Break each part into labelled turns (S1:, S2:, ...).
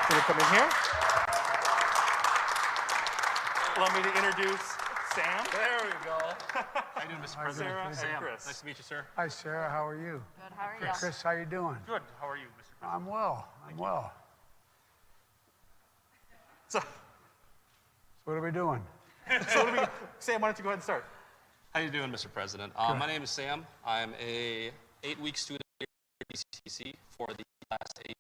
S1: Can you come in here? Allow me to introduce Sam.
S2: There we go. How you doing, Mr. President?
S1: Sarah and
S2: Sam,
S1: Chris.
S2: nice to meet you, sir.
S3: Hi, Sarah. How are you?
S4: Good, how are you?
S3: Chris, how you doing?
S1: Good. How are you, Mr. President?
S3: I'm well. I'm well.
S1: So
S3: What are we doing?
S1: Sam, why don't you go ahead and start?
S2: How you doing, Mr. President? My name is Sam. I'm a 8-week student here at Factba.se for the last 8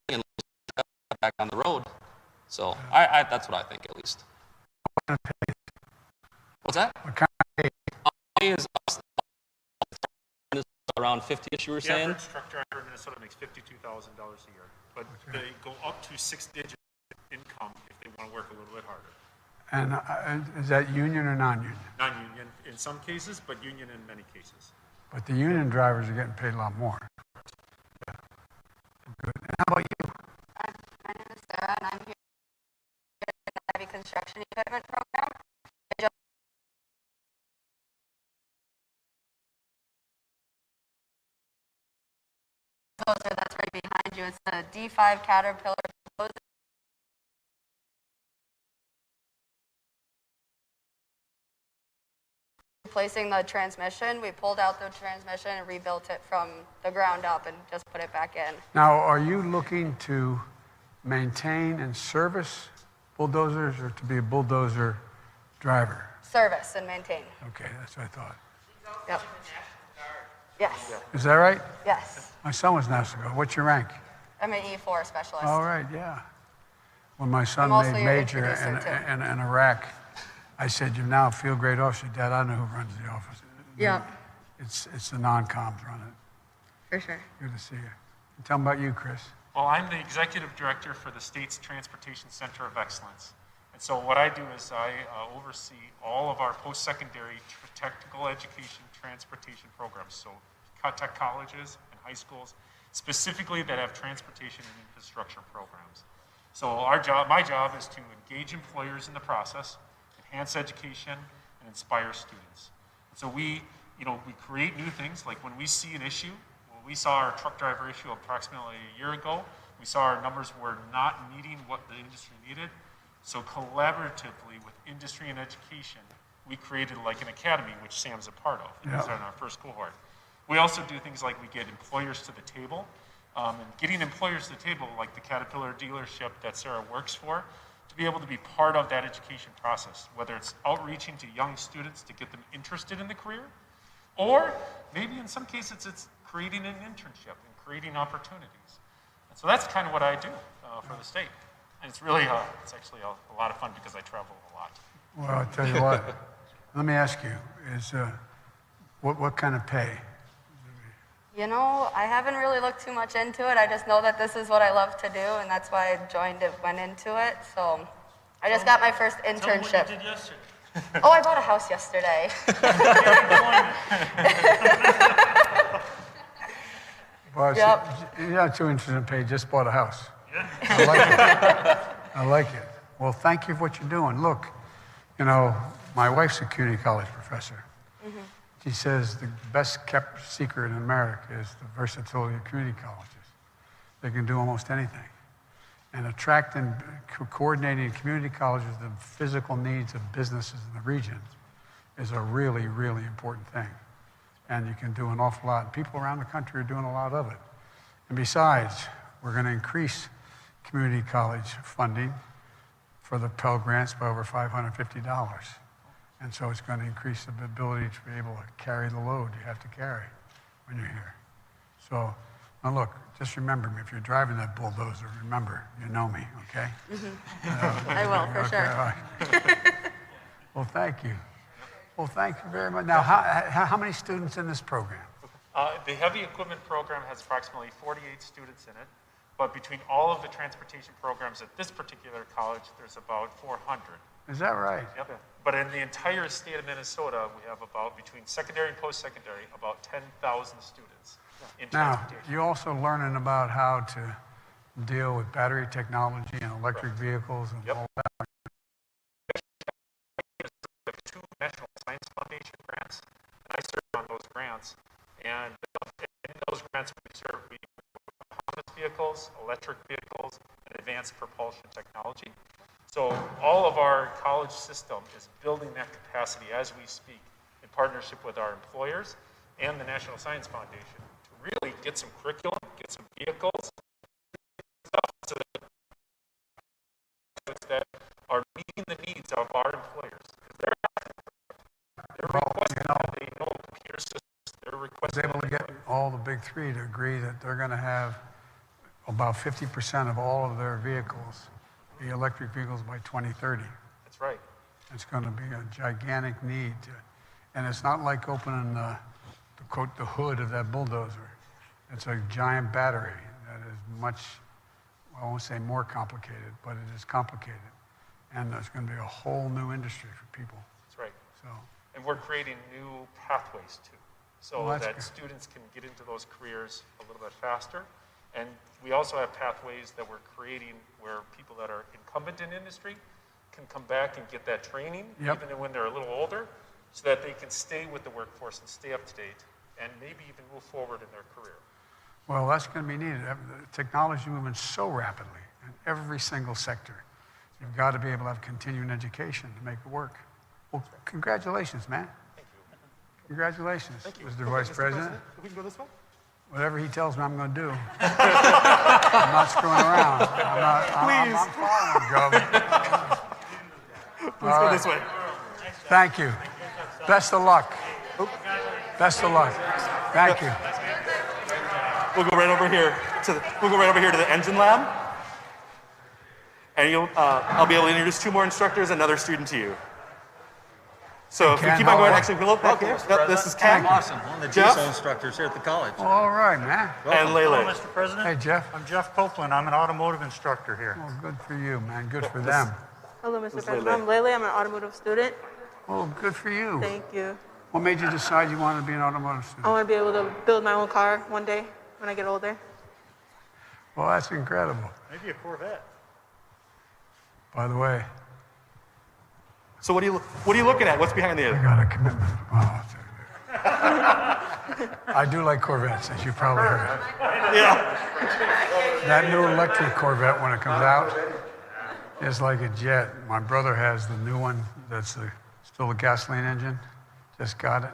S2: and back on the road. So that's what I think, at least. What's that?
S3: What kind of pay?
S2: Pay is around 50-ish, you were
S1: The
S2: saying?
S1: average truck driver in Minnesota makes $52,000 a year, but they go up to 6-digit income if they want to work a little bit harder.
S3: And is that union or non-union?
S1: Non-union in some cases, but union in many cases.
S3: But the union drivers are getting paid a lot more. Yeah. Good. And how about you?
S4: My name is Sarah, and I'm here in the heavy construction equipment program. That's right behind you. It's the D5 Caterpillar. Replacing the transmission, we pulled out the transmission and rebuilt it from the ground up and just put it back in.
S3: Now, are you looking to maintain and service bulldozers or to be a bulldozer driver?
S4: Service and maintain.
S3: Okay, that's what I thought.
S4: Yep. Yes.
S3: Is that right?
S4: Yes.
S3: My son was National Guard. What's your rank?
S4: I'm an E4 specialist.
S3: All right, yeah. When my son
S4: I'm also
S3: made
S4: your
S3: major
S4: introducer,
S3: in Iraq, I said, "You're now a field grade officer." Dad, I know who runs the office.
S4: Yeah.
S3: It's the non-coms run it.
S4: For sure.
S3: Good to see you. Tell me about you, Chris.
S5: Well, I'm the executive director for the state's Transportation Center of Excellence. And so what I do is I oversee all of our post-secondary technical education transportation programs. So tech colleges and high schools, specifically that have transportation and infrastructure programs. So my job is to engage employers in the process, enhance education, and inspire students. And so we create new things, like when we see an issue. We saw our truck driver issue approximately a year ago. We saw our numbers were not meeting what the industry needed. So collaboratively with industry and education, we created like an academy, which Sam's a part of.
S3: Yeah.
S5: He's on our first cohort. We also do things like we get employers to the table, and getting employers to the table, like the Caterpillar dealership that Sarah works for, to be able to be part of that education process, whether it's outreaching to young students to get them interested in the career, or maybe in some cases it's creating an internship and creating opportunities. And so that's kind of what I do for the state. And it's really, it's actually a lot of fun because I travel a lot.
S3: Well, I'll tell you what. Let me ask you: what kind of pay?
S4: You know, I haven't really looked too much into it. I just know that this is what I love to do, and that's why I went into it. So I just got my first internship.
S5: Tell me what you did yesterday.
S4: Oh, I bought a house yesterday.
S3: Well,
S4: Yep.
S3: you're not too interested in pay. Just bought a house.
S5: Yeah.
S3: I like it. I like it. Well, thank you for what you're doing. Look, You know, my wife's a community college professor. She says the best kept secret in America is the versatility of community colleges. They can do almost anything. And attracting, coordinating community colleges with the physical needs of businesses in the region is a really, really important thing. And you can do an awful lot. People around the country are doing a lot of it. And besides, we're going to increase community college funding for the Pell Grants by over $550. And so it's going to increase the ability to be able to carry the load you have to carry when you're here. So, now look, just remember me. If you're driving that bulldozer, remember, you know me, okay?
S4: I will, for
S3: Okay,
S4: sure.
S3: all right. Well, thank you. Well, thank you very much. Now, how many students in this program?
S5: The heavy equipment program has approximately 48 students in it, but between all of the transportation programs at this particular college, there's about 400.
S3: Is that right?
S5: Yep. But in the entire state of Minnesota, we have about, between secondary and post-secondary, about 10,000 students in
S3: Now,
S5: transportation.
S3: you're also learning about how to deal with battery technology and electric vehicles and
S5: Yep.
S3: all that.
S5: We have 2 National Science Foundation grants, and I serve on those grants. And in those grants, we serve autonomous vehicles, electric vehicles, and advanced propulsion technology. So all of our college system is building that capacity as we speak in partnership with our employers and the National Science Foundation to really get some curriculum, get some vehicles, stuff so that are meeting the needs of our employers. They're requesting that they know computer systems. They're
S3: I was
S5: requesting
S3: able to get all the big three to agree that they're going to have about 50% of all of their vehicles be electric vehicles by 2030.
S5: That's right.
S3: It's going to be a gigantic need. And it's not like opening the quote, the hood of that bulldozer. It's a giant battery that is much, I won't say more complicated, but it is complicated. And there's going to be a whole new industry for people.
S5: That's right.
S3: So,
S5: And we're creating new pathways too, so
S3: Well, that's
S5: that
S3: good.
S5: students can get into those careers a little bit faster. And we also have pathways that we're creating where people that are incumbent in industry can come back and get that training,
S3: Yep.
S5: even when they're a little older, so that they can stay with the workforce and stay up to date and maybe even move forward in their career.
S3: well, that's going to be needed. The technology is moving so rapidly in every single sector. You've got to be able to have continuing education to make it work. Well, congratulations, man.
S5: Thank you.
S3: Congratulations, Mr. Vice President.
S6: We can go this way?
S3: Whatever he tells me I'm going to do. I'm not screwing around. I'm following, Gov.
S6: Let's go this way.
S3: Thank you. Best of luck. Best of luck. Thank you.
S6: We'll go right over here to the engine lab. And I'll be able to introduce 2 more instructors, another student to you. So if we
S3: Ken,
S6: keep on
S3: how
S6: going,
S3: are you?
S6: actually, we'll look back here. Yep, this is Ken.
S7: Awesome. One of the
S6: Jeff?
S7: GSO instructors here at the college.
S3: Well, all right, man.
S6: And
S8: Hello,
S6: Lele.
S8: Mr. President.
S3: Hey, Jeff.
S8: I'm Jeff Copeland. I'm an automotive instructor here.
S3: Well, good for you, man. Good for them.
S9: Hello, Mr.
S6: Who's
S9: President.
S6: Lele?
S9: I'm Lele. I'm an automotive student.
S3: Oh, good for you.
S9: Thank you.
S3: What made you decide you wanted to be an automotive
S9: I
S3: student?
S9: want to be able to build my own car one day when I get older.
S3: Well, that's incredible.
S8: Maybe a Corvette.
S3: By the way,
S6: So what are you looking at? What's behind
S3: I
S6: the?
S3: got a commitment. Oh, I do like Corvettes, as you probably heard.
S6: Yeah.
S3: That new electric Corvette, when it comes out, is like a jet. My brother has the new one that's still a gasoline engine. Just got it.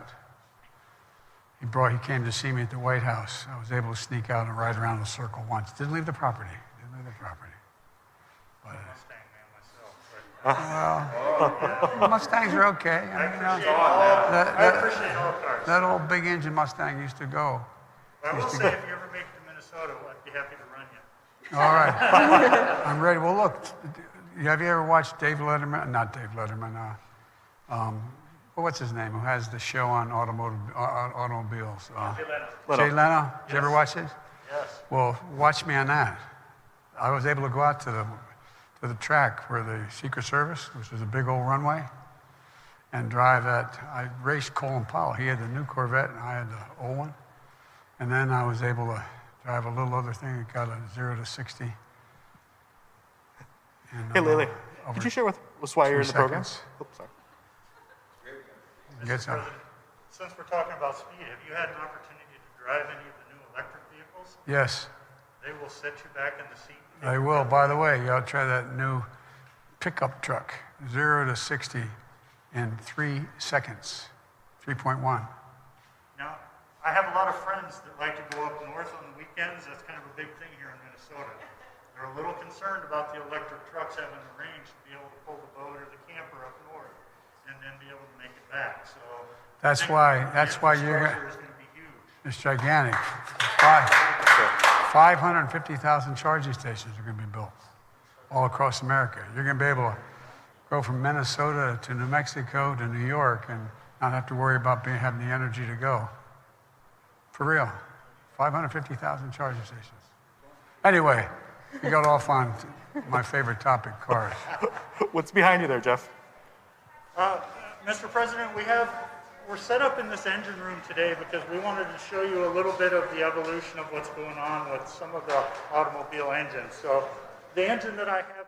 S3: He came to see me at the White House. I was able to sneak out and ride around the circle once. Didn't leave the property. But, well, Mustangs are okay. I mean, that old big engine Mustang used to go.
S8: I will say, if you ever make it to Minnesota, I'd be happy to run you.
S3: All right. I'm ready. Well, look, have you ever watched Dave Letterman? Not Dave Letterman. What's his name? Who has the show on automobiles? Jay Leno. Did you ever watch it?
S8: Yes.
S3: Well, watch me on that. I was able to go out to the track where the Secret Service, which is a big old runway, and drive that. I raced Colin Powell. He had the new Corvette, and I had the old one. And then I was able to drive a little other thing that got a 0 to 60. And,
S6: Hey, Lele.
S3: over
S6: Could you share with us why you're in the
S3: 3
S6: program?
S3: seconds.
S6: Oops, sorry.
S3: Get some.
S8: President, since we're talking about speed, have you had an opportunity to drive any of the new electric vehicles?
S3: Yes,
S8: They will set you back in the seat.
S3: I will. By the way, you ought to try that new pickup truck, 0 to 60 in 3 seconds, 3.1.
S8: Now, I have a lot of friends that like to go up north on the weekends. That's kind of a big thing here in Minnesota. They're a little concerned about the electric trucks having the range to be able to pull the boat or the camper up north and then be able to make it back. So
S3: That's
S8: I think
S3: why
S8: the
S3: you're,
S8: infrastructure is going to be huge.
S3: it's gigantic. 550,000 charging stations are going to be built all across America. You're going to be able to go from Minnesota to New Mexico to New York and not have to worry about having the energy to go. For real, 550,000 charging stations. Anyway, we got off on my favorite topic, cars.
S6: What's behind you there, Jeff?
S8: Mr. President, we're set up in this engine room today because we wanted to show you a little bit of the evolution of what's going on with some of the automobile engines. So the engine that I have